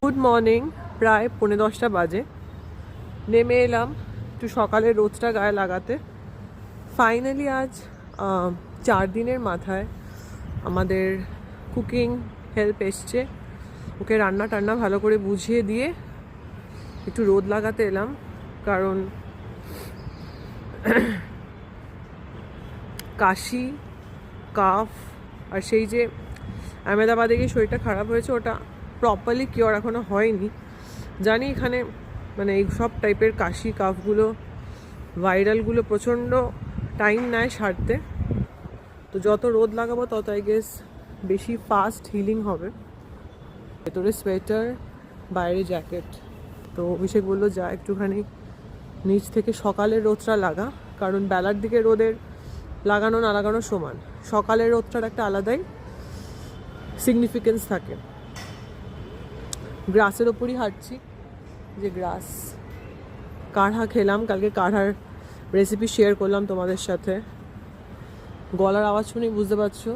Good morning. প্রায় 10:45 বাজে। নেমে এলাম একটু সকালে রোদটা গায়ে লাগাতে। ফাইনালি আজ 4 দিনের মাথায় আমাদের কুকিং হেল্প এসছে। ওকে রান্না টান্না ভালো করে বুঝিয়ে দিয়ে একটু রোদ লাগাতে এলাম, কারণ কাশি, কাফ আর সেই যে আহমেদাবাদে গিয়ে শরীরটা খারাপ হয়েছে, ওটা প্রপারলি কিওর এখনও হয়নি। জানি এখানে মানে এই সব টাইপের কাশি কাফগুলো ভাইরালগুলো প্রচণ্ড টাইম নেয় সারতে। তো যত রোদ লাগাবো তত আই গেস বেশি ফাস্ট হিলিং হবে। ভেতরে সোয়েটার, বাইরে জ্যাকেট। তো অভিষেক বললো যা একটুখানি নিচ থেকে সকালের রোদটা লাগা, কারণ বেলার দিকে রোদের লাগানো না লাগানো সমান। সকালের রোদটার একটা আলাদাই সিগনিফিকেন্স থাকে। গ্রাসের ওপরই হাঁটছি, যে গ্রাস কাঢ়া খেলাম কালকে, কাঢ়ার রেসিপি শেয়ার করলাম তোমাদের সাথে। গলার আওয়াজ শুনেই বুঝতে পারছো